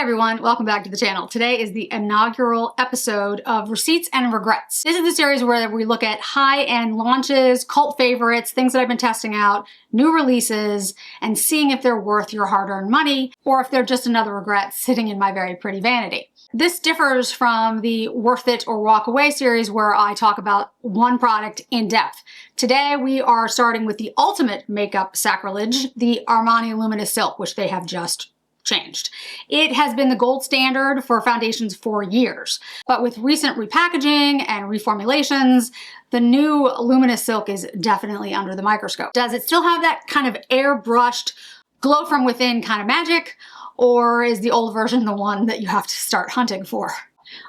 everyone, welcome back to the channel. Today is the inaugural episode of Receipts and Regrets. This is the series where we look at high-end launches, cult favorites, things that I've been testing out, new releases, and seeing if they're worth your hard-earned money or if they're just another regret sitting in my very pretty vanity. This differs from the Worth It or Walk Away series where I talk about one product in depth. Today we are starting with the ultimate makeup sacrilege, the Armani Luminous Silk, which they have just changed. It has been the gold standard for foundations for years, but with recent repackaging and reformulations, the new Luminous Silk is definitely under the microscope. Does it still have that kind of airbrushed, glow from within kind of magic, or is the old version the one that you have to start hunting for?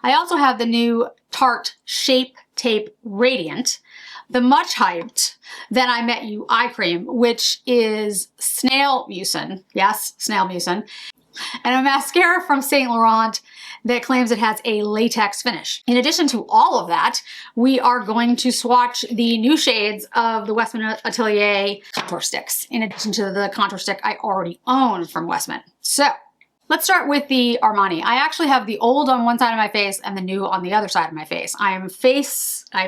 I also have the new Tarte Shape Tape Radiant, the much hyped Then I Met You eye cream, which is snail mucin, yes, snail mucin, and a mascara from Saint Laurent that claims it has a latex finish. In addition to all of that, we are going to swatch the new shades of the Westman Atelier contour sticks, in addition to the contour stick I already own from Westman. So let's start with the Armani. I actually have the old on one side of my face and the new on the other side of my face. I'm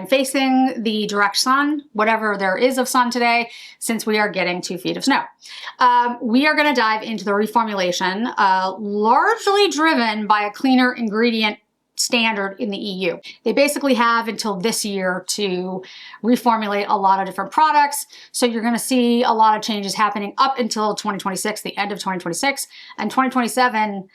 facing the direct sun, whatever there is of sun today, since we are getting 2 feet of snow. We are going to dive into the reformulation, largely driven by a cleaner ingredient standard in the EU. They basically have until this year to reformulate a lot of different products. So you're going to see a lot of changes happening up until 2026, the end of 2026, and 2027,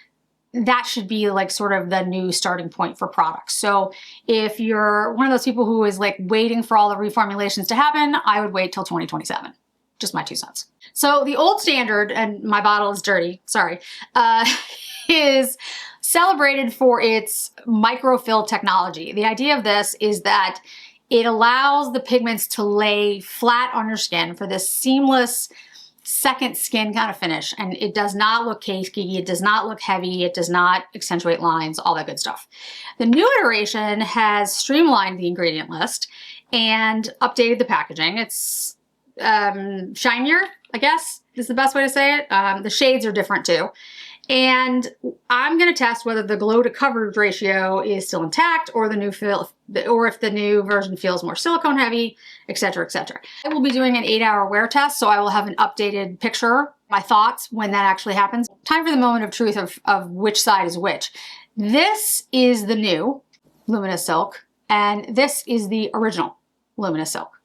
that should be like sort of the new starting point for products. So if you're one of those people who is like waiting for all the reformulations to happen, I would wait till 2027. Just my 2 cents. So the old standard, and my bottle is dirty, sorry, is celebrated for its microfill technology. The idea of this is that it allows the pigments to lay flat on your skin for this seamless second skin kind of finish, and it does not look cakey, it does not look heavy, it does not accentuate lines, all that good stuff. The new iteration has streamlined the ingredient list and updated the packaging. It's shinier, I guess is the best way to say it. The shades are different too. And I'm going to test whether the glow to coverage ratio is still intact or if the new version feels more silicone heavy, etc., etc. I will be doing an 8-hour wear test, so I will have an updated picture, my thoughts when that actually happens. Time for the moment of truth of which side is which. This is the new Luminous Silk, and this is the original Luminous Silk.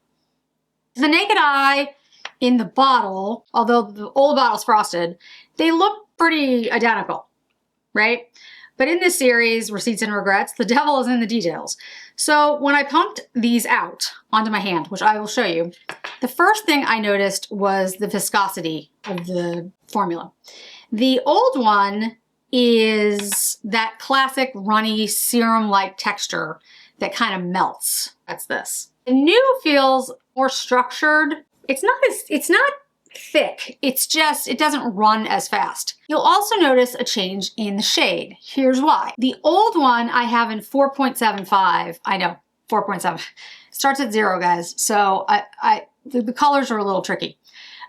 The naked eye in the bottle, although the old bottle's frosted, they look pretty identical, right? But in this series, Receipts and Regrets, the devil is in the details. So when I pumped these out onto my hand, which I will show you, the first thing I noticed was the viscosity of the formula. The old one is that classic runny serum-like texture that kind of melts. That's this. The new feels more structured. It's not thick. It's just, it doesn't run as fast. You'll also notice a change in the shade. Here's why. The old one I have in 4.75. I know, 4.7. Starts at 0, guys. So the colors are a little tricky.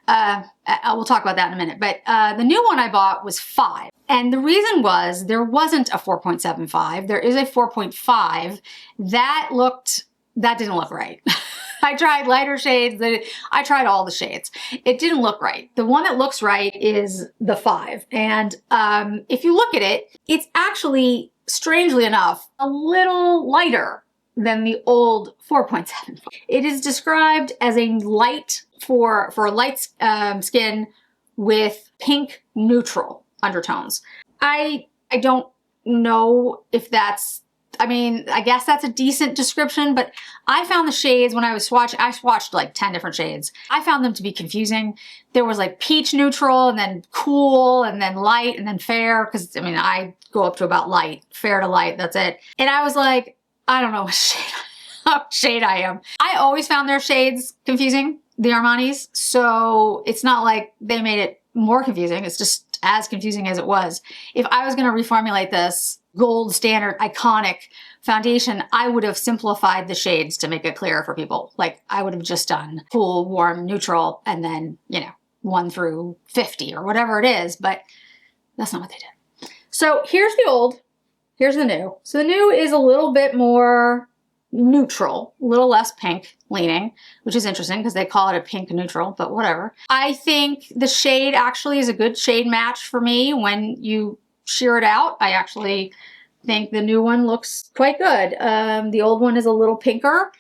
We'll talk about that in a minute. But the new one I bought was 5. And the reason was there wasn't a 4.75. There is a 4.5. That didn't look right. I tried lighter shades, I tried all the shades. It didn't look right. The one that looks right is the 5. And if you look at it, it's actually, strangely enough, a little lighter than the old 4.75. It is described as a light for a light skin with pink neutral undertones. I don't know if that's, I mean, I guess that's a decent description, but I found the shades when I was swatching, I swatched like 10 different shades. I found them to be confusing. There was like peach neutral and then cool and then light and then fair, because I mean, I go up to about light, fair to light, that's it. And I was like, I don't know what shade I am. I always found their shades confusing, the Armani's, so it's not like they made it more confusing. It's just as confusing as it was. If I was going to reformulate this gold standard iconic foundation, I would have simplified the shades to make it clearer for people. Like I would have just done cool, warm, neutral, and then, you know, 1 through 50 or whatever it is, but that's not what they did. So here's the old, here's the new. So the new is a little bit more neutral, a little less pink leaning, which is interesting because they call it a pink neutral, but whatever. I think the shade actually is a good shade match for me when you shear it out. I actually think the new one looks quite good. The old one is a little pinker,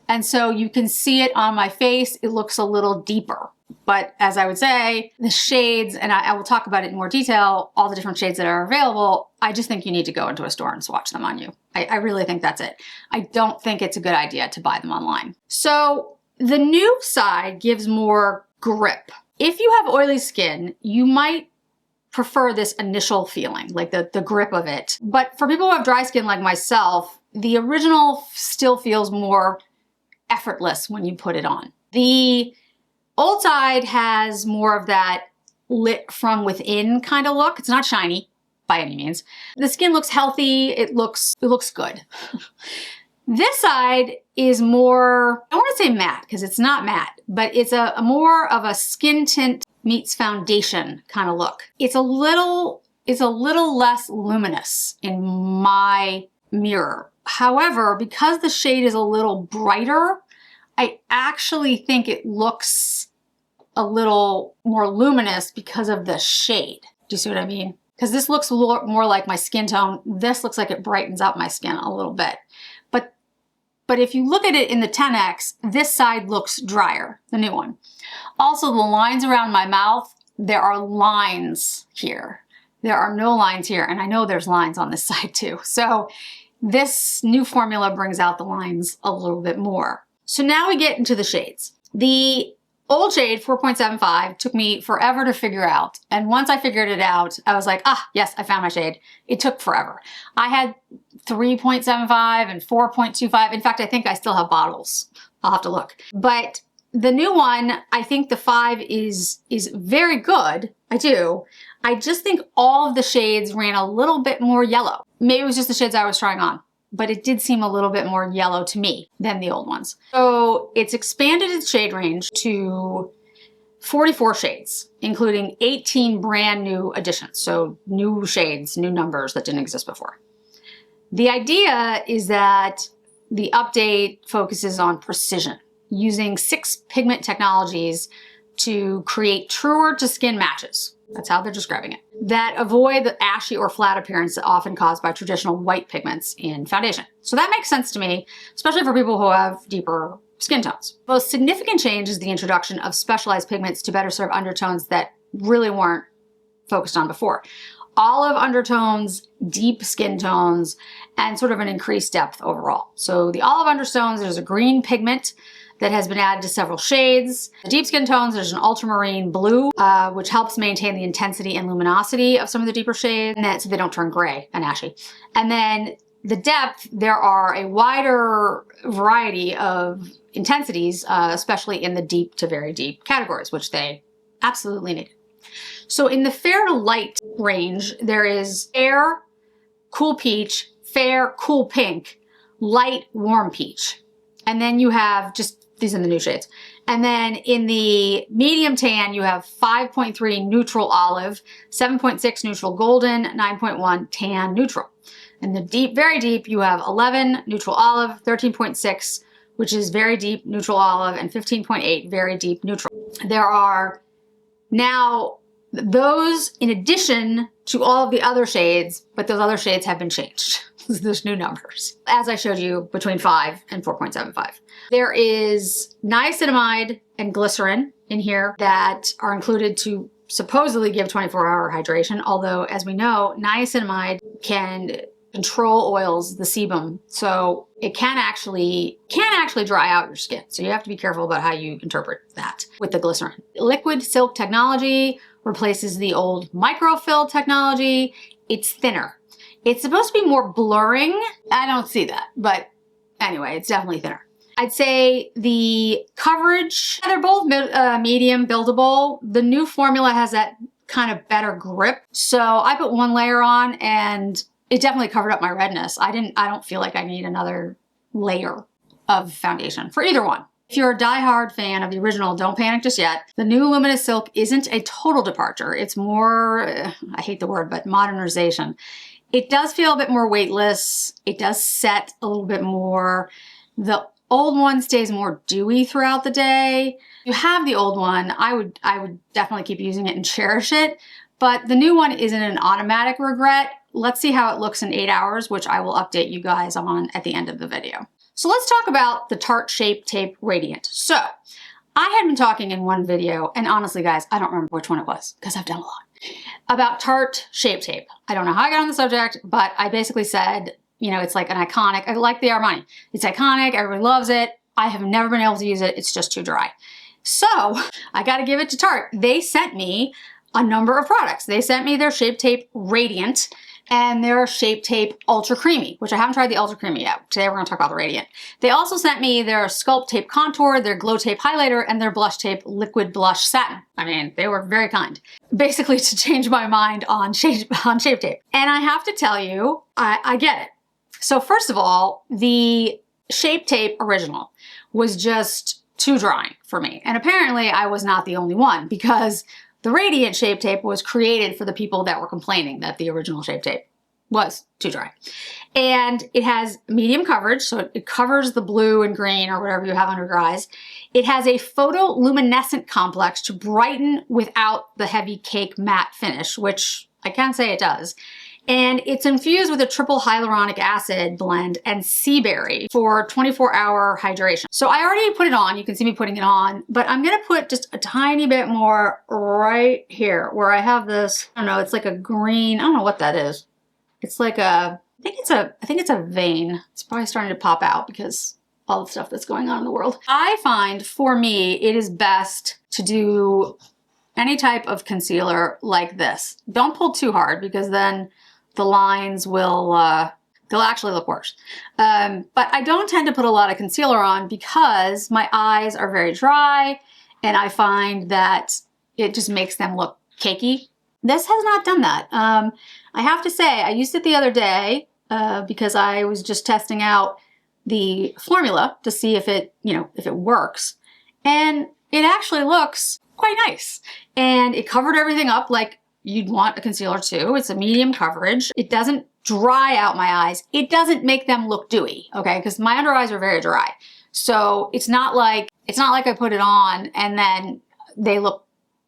and so you can see it on my face. It looks a little deeper. But as I would say, the shades, and I will talk about it in more detail, all the different shades that are available, I just think you need to go into a store and swatch them on you. I really think that's it. I don't think it's a good idea to buy them online. So the new side gives more grip. If you have oily skin, you might prefer this initial feeling, like the grip of it. But for people who have dry skin like myself, the original still feels more effortless when you put it on. The old side has more of that lit from within kind of look. It's not shiny by any means. The skin looks healthy. It looks good. This side is more, I don't want to say matte because it's not matte, but it's a more of a skin tint meets foundation kind of look. It's a little less luminous in my mirror. However, because the shade is a little brighter, I actually think it looks a little more luminous because of the shade. Do you see what I mean? Because this looks a little more like my skin tone. This looks like it brightens up my skin a little bit. But if you look at it in the 10X, this side looks drier, the new one. Also, the lines around my mouth, there are lines here. There are no lines here, and I know there's lines on this side too. So this new formula brings out the lines a little bit more. So now we get into the shades. The old shade, 4.75, took me forever to figure out. And once I figured it out, I was like, yes, I found my shade. It took forever. I had 3.75 and 4.25. In fact, I think I still have bottles. I'll have to look. But the new one, I think the 5 is very good. I do. I just think all of the shades ran a little bit more yellow. Maybe it was just the shades I was trying on, but it did seem a little bit more yellow to me than the old ones. So it's expanded its shade range to 44 shades, including 18 brand new additions. So new shades, new numbers that didn't exist before. The idea is that the update focuses on precision, using 6 pigment technologies to create truer to skin matches. That's how they're describing it. That avoid the ashy or flat appearance often caused by traditional white pigments in foundation. So that makes sense to me, especially for people who have deeper skin tones. The most significant change is the introduction of specialized pigments to better serve undertones that really weren't focused on before. Olive undertones, deep skin tones, and sort of an increased depth overall. So the olive undertones, there's a green pigment that has been added to several shades. The deep skin tones, there's an ultramarine blue, which helps maintain the intensity and luminosity of some of the deeper shades, and so they don't turn gray and ashy. And then the depth, there are a wider variety of intensities, especially in the deep to very deep categories, which they absolutely need. So in the fair to light range, there is fair, cool peach, fair, cool pink, light, warm peach. And then you have just, these are the new shades. And then in the medium tan, you have 5.3 neutral olive, 7.6 neutral golden, 9.1 tan neutral. In the deep, very deep, you have 11 neutral olive, 13.6, which is very deep neutral olive, and 15.8 very deep neutral. There are now those in addition to all of the other shades, but those other shades have been changed. There's new numbers, as I showed you, between 5 and 4.75. There is niacinamide and glycerin in here that are included to supposedly give 24-hour hydration, although, as we know, niacinamide can control oils, the sebum, so it can actually dry out your skin. So you have to be careful about how you interpret that with the glycerin. Liquid silk technology replaces the old microfill technology. It's thinner. It's supposed to be more blurring. I don't see that, but anyway, it's definitely thinner. I'd say the coverage, they're both medium buildable. The new formula has that kind of better grip. So I put one layer on and it definitely covered up my redness. I don't feel like I need another layer of foundation for either one. If you're a diehard fan of the original, don't panic just yet. The new Luminous Silk isn't a total departure. It's more, I hate the word, but modernization. It does feel a bit more weightless. It does set a little bit more. The old one stays more dewy throughout the day. If you have the old one, I would definitely keep using it and cherish it. But the new one isn't an automatic regret. Let's see how it looks in 8 hours, which I will update you guys on at the end of the video. So let's talk about the Tarte Shape Tape Radiant. So I had been talking in one video, and honestly guys, I don't remember which one it was because I've done a lot, about Tarte Shape Tape. I don't know how I got on the subject, but I basically said, you know, it's like an iconic, I like the Armani. It's iconic, everybody loves it. I have never been able to use it, it's just too dry. So I gotta give it to Tarte. They sent me a number of products. They sent me their Shape Tape Radiant and their Shape Tape Ultra Creamy, which I haven't tried the Ultra Creamy yet. Today we're gonna talk about the Radiant. They also sent me their Sculpt Tape Contour, their Glow Tape Highlighter, and their Blush Tape Liquid Blush Satin. I mean, they were very kind. Basically to change my mind on Shape Tape. And I have to tell you, I get it. So first of all, the Shape Tape Original was just too drying for me. And apparently I was not the only one, because the Radiant Shape Tape was created for the people that were complaining that the original Shape Tape was too dry. And it has medium coverage, so it covers the blue and green or whatever you have under your eyes. It has a photoluminescent complex to brighten without the heavy cake matte finish, which I can say it does. And it's infused with a triple hyaluronic acid blend and sea berry for 24-hour hydration. So I already put it on, you can see me putting it on, but I'm gonna put just a tiny bit more right here where I have this, I don't know, it's like a green, I don't know what that is. It's like a, I think it's a vein. It's probably starting to pop out because all the stuff that's going on in the world. I find for me, it is best to do any type of concealer like this. Don't pull too hard because then the lines will, they'll actually look worse. But I don't tend to put a lot of concealer on because my eyes are very dry and I find that it just makes them look cakey. This has not done that. I have to say, I used it the other day because I was just testing out the formula to see if it, you know, if it works. And it actually looks quite nice. And it covered everything up like you'd want a concealer to. It's a medium coverage. It doesn't dry out my eyes. It doesn't make them look dewy, okay? Because my under eyes are very dry. So it's not like I put it on and then they look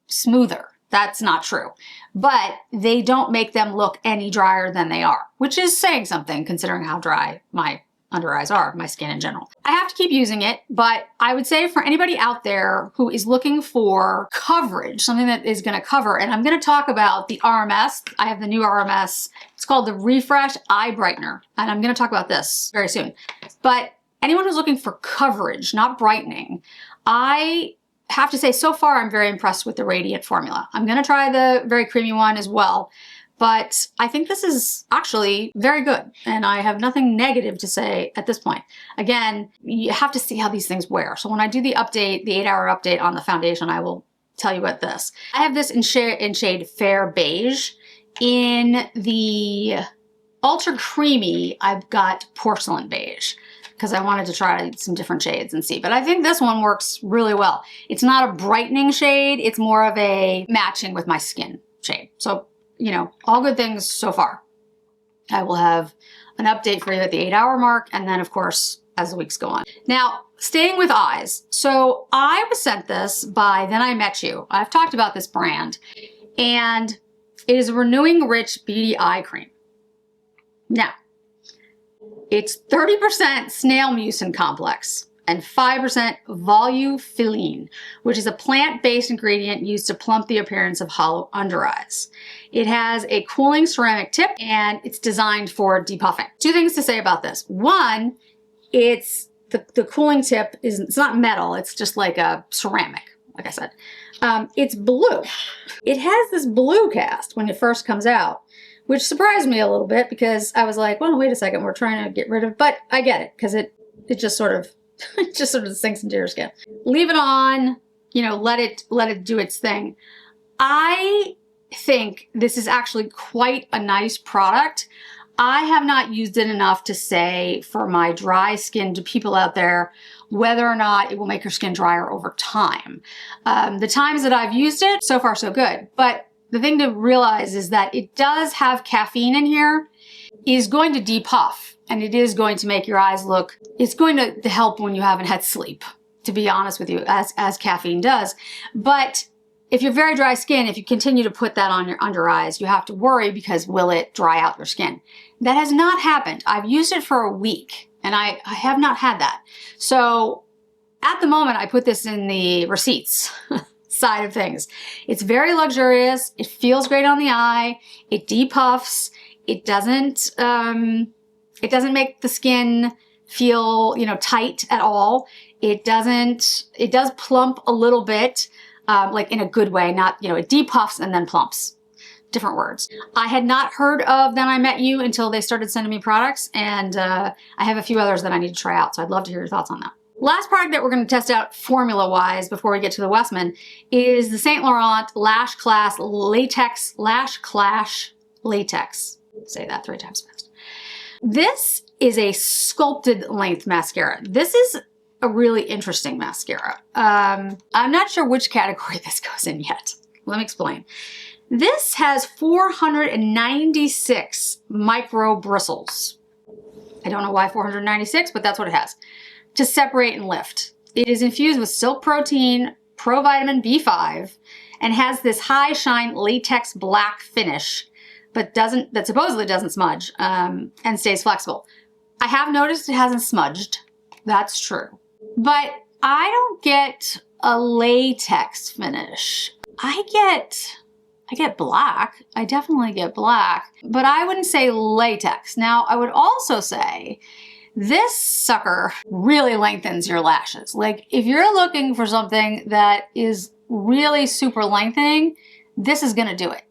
smoother. That's not true. But they don't make them look any drier than they are, which is saying something considering how dry my under eyes are, my skin in general. I have to keep using it, but I would say for anybody out there who is looking for coverage, something that is gonna cover, and I'm gonna talk about the RMS. I have the new RMS. It's called the Refresh Eye Brightener, and I'm gonna talk about this very soon. But anyone who's looking for coverage, not brightening, I have to say so far I'm very impressed with the Radiant formula. I'm gonna try the very creamy one as well. But I think this is actually very good, and I have nothing negative to say at this point. Again, you have to see how these things wear. So when I do the update, the 8-hour update on the foundation, I will tell you about this. I have this in shade Fair Beige. In the Ultra Creamy, I've got Porcelain Beige because I wanted to try some different shades and see. But I think this one works really well. It's not a brightening shade, it's more of a matching with my skin shade. So, you know, all good things so far. I will have an update for you at the 8-hour mark, and then of course, as the weeks go on. Now, staying with eyes. So I was sent this by Then I Met You. I've talked about this brand, and it is a Renewing Rich Beady Eye Cream. Now, it's 30% snail mucin complex and 5% volufiline, which is a plant-based ingredient used to plump the appearance of hollow under eyes. It has a cooling ceramic tip and it's designed for depuffing. Two things to say about this. One, it's the cooling tip it's not metal, it's just like a ceramic, like I said. It's blue. It has this blue cast when it first comes out, which surprised me a little bit because I was like, well, wait a second, we're trying to get rid of, but I get it because it just sort of it just sort of sinks into your skin. Leave it on, you know, let it do its thing. I think this is actually quite a nice product. I have not used it enough to say for my dry skinned people out there whether or not it will make your skin drier over time. The times that I've used it, so far so good. But the thing to realize is that it does have caffeine in here, is going to depuff, and it is going to make your eyes look, it's going to help when you haven't had sleep, to be honest with you, as caffeine does. But if you're very dry skin, if you continue to put that on your under eyes, you have to worry because will it dry out your skin? That has not happened. I've used it for a week and I have not had that. So at the moment, I put this in the receipts side of things. It's very luxurious. It feels great on the eye. It depuffs. It doesn't make the skin feel, you know, tight at all. It does plump a little bit. Like in a good way, not, you know, it depuffs and then plumps. Different words. I had not heard of Then I Met You until they started sending me products, and I have a few others that I need to try out, so I'd love to hear your thoughts on that. Last product that we're going to test out formula-wise before we get to the Westman is the Saint Laurent Lash Clash Latex. Say that 3 times fast. This is a sculpted length mascara. This is a really interesting mascara. I'm not sure which category this goes in yet. Let me explain. This has 496 micro bristles. I don't know why 496, but that's what it has. To separate and lift. It is infused with silk protein, provitamin B5, and has this high shine latex black finish, but that supposedly doesn't smudge, and stays flexible. I have noticed it hasn't smudged. That's true. But I don't get a latex finish. I get black. I definitely get black, but I wouldn't say latex. Now, I would also say this sucker really lengthens your lashes. Like if you're looking for something that is really super lengthening, this is gonna do it.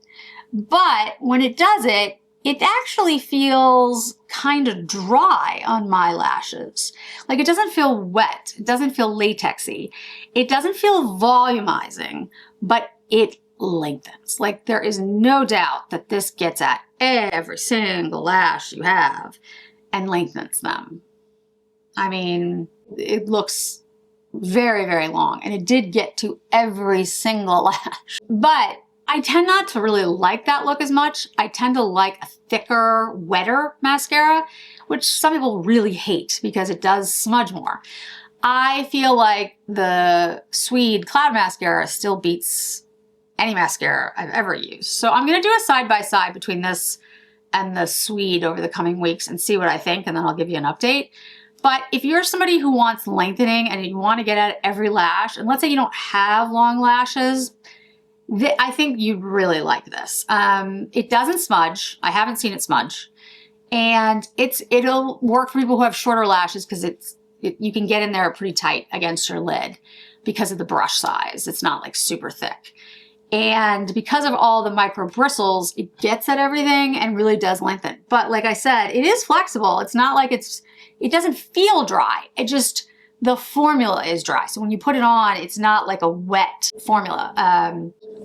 But when it does it, it actually feels kind of dry on my lashes. Like it doesn't feel wet. It doesn't feel latexy. It doesn't feel volumizing, but it lengthens. Like there is no doubt that this gets at every single lash you have and lengthens them. I mean, it looks very, very long, and it did get to every single lash. But I tend not to really like that look as much. I tend to like a thicker, wetter mascara, which some people really hate because it does smudge more. I feel like the Swede Cloud Mascara still beats any mascara I've ever used. So I'm gonna do a side-by-side between this and the Swede over the coming weeks and see what I think, and then I'll give you an update. But if you're somebody who wants lengthening and you wanna get at every lash, and let's say you don't have long lashes, I think you'd really like this. It doesn't smudge. I haven't seen it smudge. And it'll work for people who have shorter lashes because you can get in there pretty tight against your lid because of the brush size. It's not like super thick. And because of all the micro bristles, it gets at everything and really does lengthen. But like I said, it is flexible. It's not like it doesn't feel dry. The formula is dry. So when you put it on, it's not like a wet formula.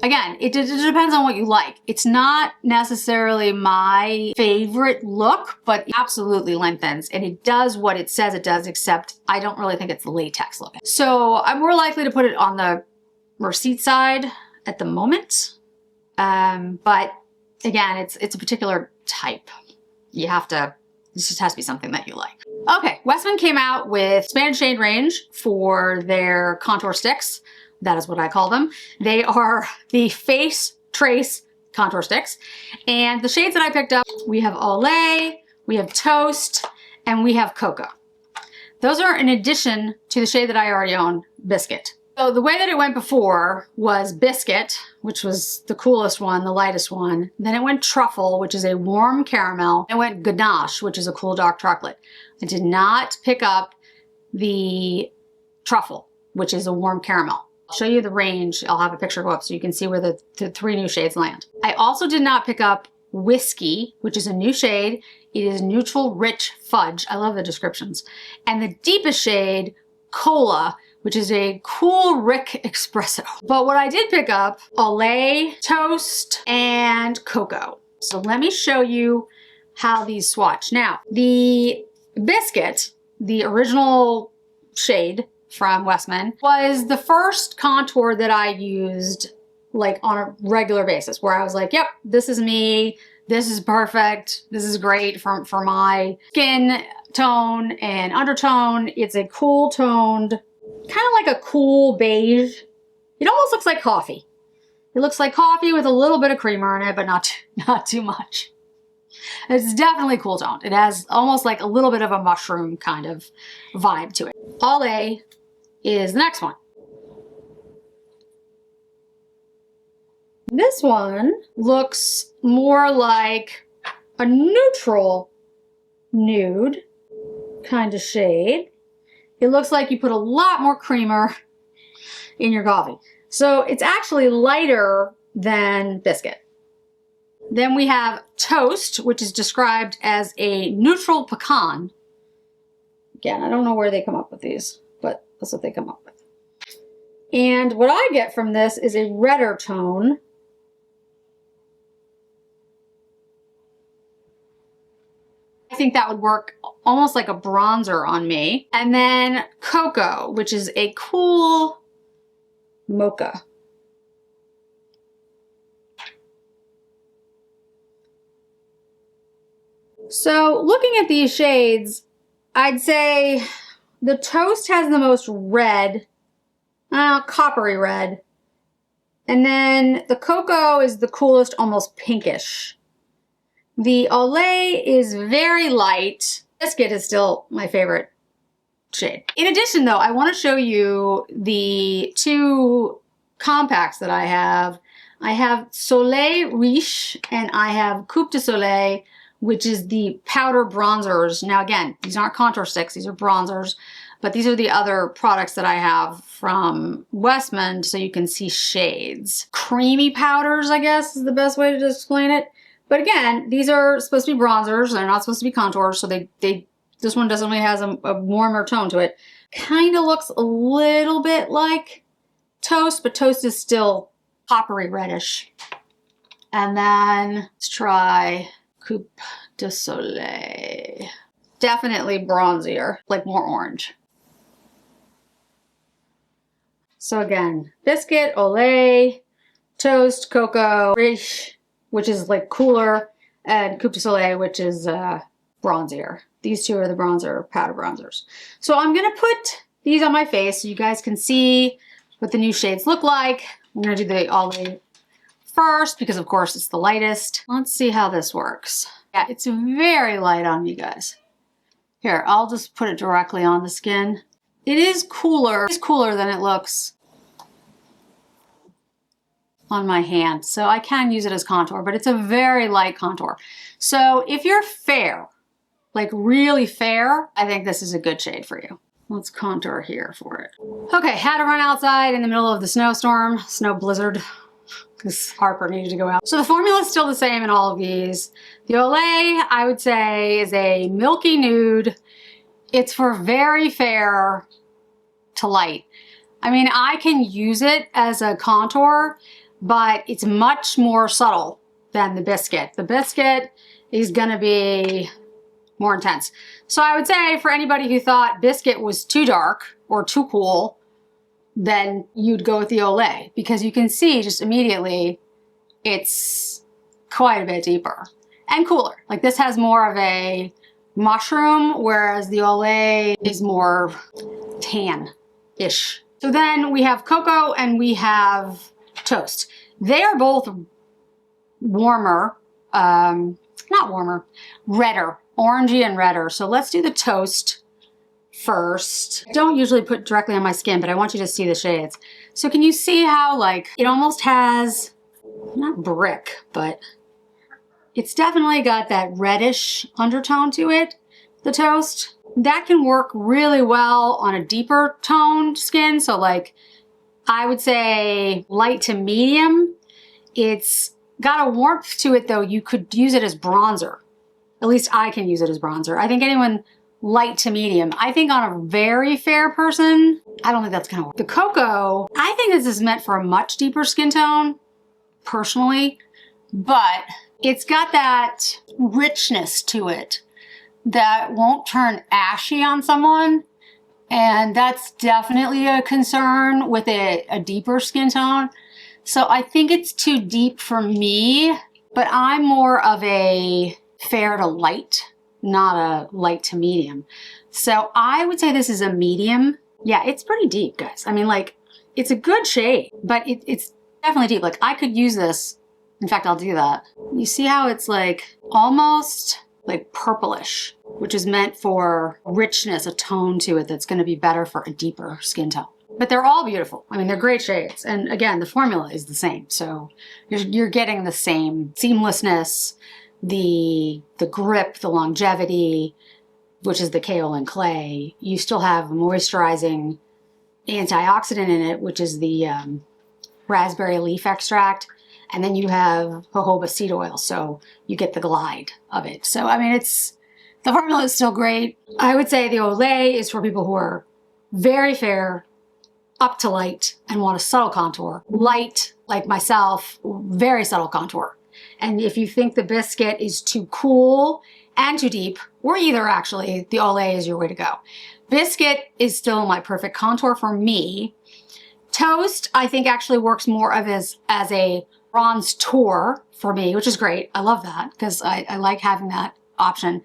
Again, it depends on what you like. It's not necessarily my favorite look, but it absolutely lengthens, and it does what it says it does, except I don't really think it's the latex look. So I'm more likely to put it on the receipt side at the moment. But again, it's a particular type. This just has to be something that you like. Okay, Westman came out with Spanish shade range for their contour sticks. That is what I call them. They are the Face Trace contour sticks. And the shades that I picked up, we have Olay, we have Toast, and we have Cocoa. Those are in addition to the shade that I already own, Biscuit. So the way that it went before was Biscuit, which was the coolest one, the lightest one. Then it went Truffle, which is a warm caramel. It went Ganache, which is a cool dark chocolate. I did not pick up the Truffle, which is a warm caramel. I'll show you the range. I'll have a picture go up so you can see where the 3 new shades land. I also did not pick up Whiskey, which is a new shade. It is Neutral Rich Fudge. I love the descriptions. And the deepest shade, Cola, which is a cool Rick Espresso. But what I did pick up, Olay, Toast, and Cocoa. So let me show you how these swatch. Now, the Biscuit, the original shade from Westman, was the first contour that I used like on a regular basis, where I was like, yep, this is me. This is perfect. This is great for my skin tone and undertone. It's a cool toned, kind of like a cool beige. It almost looks like coffee. It looks like coffee with a little bit of creamer in it, but not too much. It's definitely cool toned. It has almost like a little bit of a mushroom kind of vibe to it. Olay is the next one. This one looks more like a neutral nude kind of shade. It looks like you put a lot more creamer in your coffee. So it's actually lighter than Biscuit. Then we have Toast, which is described as a neutral pecan. Again, I don't know where they come up with these, but that's what they come up with. And what I get from this is a redder tone. I think that would work almost like a bronzer on me. And then Cocoa, which is a cool mocha. So looking at these shades, I'd say the Toast has the most red, coppery red. And then the Cocoa is the coolest, almost pinkish. The Olay is very light. Biscuit is still my favorite shade. In addition though, I want to show you the two compacts that I have. I have Soleil Riche and I have Coupe de Soleil, which is the powder bronzers. Now again, these aren't contour sticks, these are bronzers, but these are the other products that I have from Westman so you can see shades. Creamy powders, I guess, is the best way to explain it. But again, these are supposed to be bronzers. They're not supposed to be contours, so this one definitely has a warmer tone to it. Kind of looks a little bit like Toast, but Toast is still coppery reddish. And then let's try Coupe de Soleil. Definitely bronzier, like more orange. So again, Biscuit, Olay, Toast, Cocoa, Riche, which is like cooler, and Coupe de Soleil, which is bronzier. These two are the bronzer, powder bronzers. So I'm gonna put these on my face so you guys can see what the new shades look like. I'm gonna do the Olay first because of course it's the lightest. Let's see how this works. Yeah, it's very light on you guys. Here, I'll just put it directly on the skin. It is cooler. It's cooler than it looks on my hand. So I can use it as contour, but it's a very light contour. So if you're fair, like really fair, I think this is a good shade for you. Let's contour here for it. Okay, had to run outside in the middle of the snowstorm, snow blizzard, because Harper needed to go out. So the formula is still the same in all of these. The Olay, I would say, is a milky nude. It's for very fair to light. I mean, I can use it as a contour, but it's much more subtle than the Biscuit. The Biscuit is gonna be more intense. So I would say for anybody who thought Biscuit was too dark or too cool, then you'd go with the Olay, because you can see just immediately it's quite a bit deeper and cooler. Like this has more of a mushroom, whereas the Olay is more tan-ish. So then we have Cocoa and we have Toast. They are both warmer, not warmer, redder, orangey and redder. So let's do the Toast first. I don't usually put directly on my skin, but I want you to see the shades. So can you see how like it almost has, not brick, but it's definitely got that reddish undertone to it, the Toast. That can work really well on a deeper toned skin. So like, I would say light to medium. It's got a warmth to it though. You could use it as bronzer. At least I can use it as bronzer. I think anyone light to medium. I think on a very fair person, I don't think that's gonna work. The Cocoa, I think this is meant for a much deeper skin tone, personally, but It's got that richness to it that won't turn ashy on someone. And that's definitely a concern with a deeper skin tone. So I think it's too deep for me, but I'm more of a fair to light, not a light to medium. So I would say this is a medium. Yeah, it's pretty deep, guys. I mean, like, it's a good shade, but it's definitely deep. Like, I could use this. In fact, I'll do that. You see how it's like almost like purplish, which is meant for richness, a tone to it that's going to be better for a deeper skin tone. But they're all beautiful. I mean, they're great shades. And again, the formula is the same. So you're getting the same seamlessness, the grip, the longevity, which is the kaolin clay. You still have moisturizing antioxidant in it, which is the raspberry leaf extract. And then you have jojoba seed oil, so you get the glide of it. So, I mean, the formula is still great. I would say the Olay is for people who are very fair, up to light, and want a subtle contour. Light, like myself, very subtle contour. And if you think the Biscuit is too cool and too deep, or either actually, the Olay is your way to go. Biscuit is still my perfect contour for me. Toast, I think, actually works more of as a bronze tour for me, which is great. I love that because I like having that option.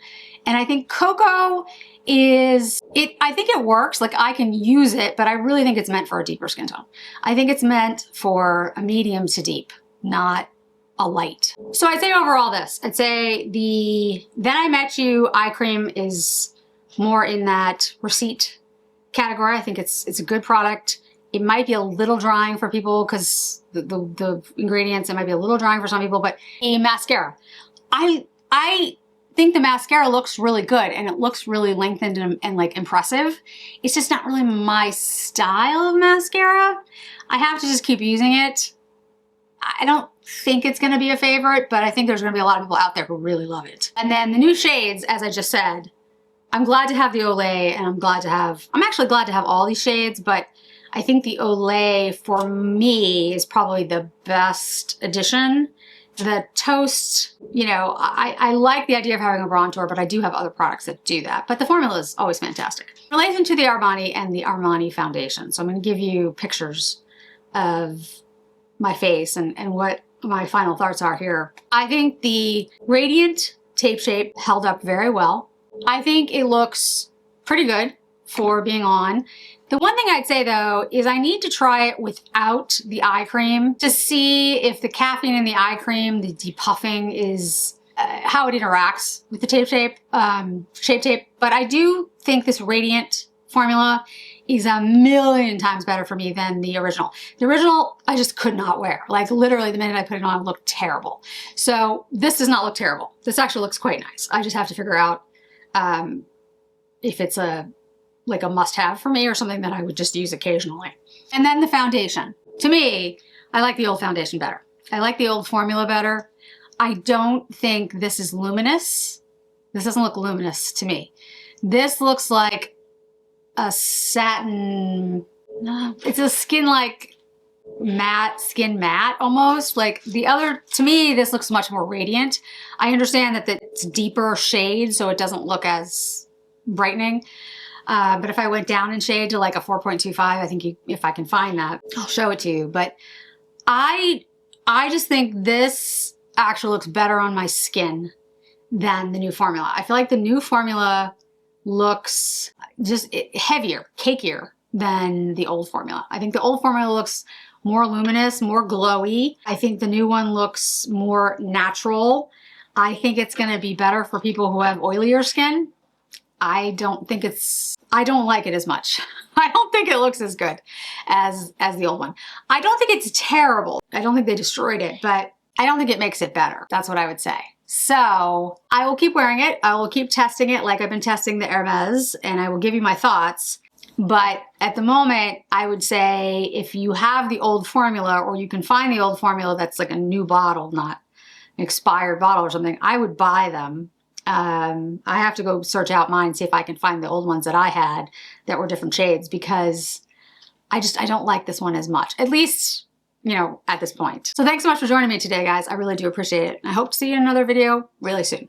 And I think Cocoa I think it works. Like, I can use it, but I really think it's meant for a deeper skin tone. I think it's meant for a medium to deep, not a light. So I'd say overall this, I'd say the Then I Met You eye cream is more in that receipt category. I think it's a good product. It might be a little drying for people because the ingredients, it might be a little drying for some people, but a mascara. I think the mascara looks really good and it looks really lengthened and like impressive. It's just not really my style of mascara. I have to just keep using it. I don't think it's gonna be a favorite, but I think there's gonna be a lot of people out there who really love it. And then the new shades, as I just said, I'm glad to have the Olay and I'm actually glad to have all these shades, but I think the Olay for me is probably the best addition. The Toast, you know, I like the idea of having a bronzer, but I do have other products that do that. But the formula is always fantastic. In relation to the Armani and the Armani Foundation, so I'm going to give you pictures of my face and what my final thoughts are here. I think the Radiant Tape Shape held up very well. I think it looks pretty good for being on. The one thing I'd say though is I need to try it without the eye cream to see if the caffeine in the eye cream, the depuffing, is how it interacts with the shape tape. But I do think this Radiant formula is a million times better for me than the original. The original I just could not wear. Like, literally the minute I put it on, it looked terrible. So this does not look terrible. This actually looks quite nice. I just have to figure out if it's like a must-have for me or something that I would just use occasionally. And then the foundation. To me, I like the old foundation better. I like the old formula better. I don't think this is luminous. This doesn't look luminous to me. This looks like a satin, it's a skin matte almost. Like the other, to me, this looks much more radiant. I understand that it's deeper shade, so it doesn't look as brightening. But if I went down in shade to like a 4.25, I think if I can find that, I'll show it to you. But I just think this actually looks better on my skin than the new formula. I feel like the new formula looks just heavier, cakier than the old formula. I think the old formula looks more luminous, more glowy. I think the new one looks more natural. I think it's gonna be better for people who have oilier skin. I don't like it as much. I don't think it looks as good as the old one. I don't think it's terrible. I don't think they destroyed it, but I don't think it makes it better. That's what I would say. So I will keep wearing it. I will keep testing it like I've been testing the Hermes, and I will give you my thoughts. But at the moment, I would say if you have the old formula, or you can find the old formula that's like a new bottle, not an expired bottle or something, I would buy them. I have to go search out mine, see if I can find the old ones that I had that were different shades, because I don't like this one as much. At least you know, at this point. So thanks so much for joining me today, guys. I really do appreciate it. I hope to see you in another video really soon.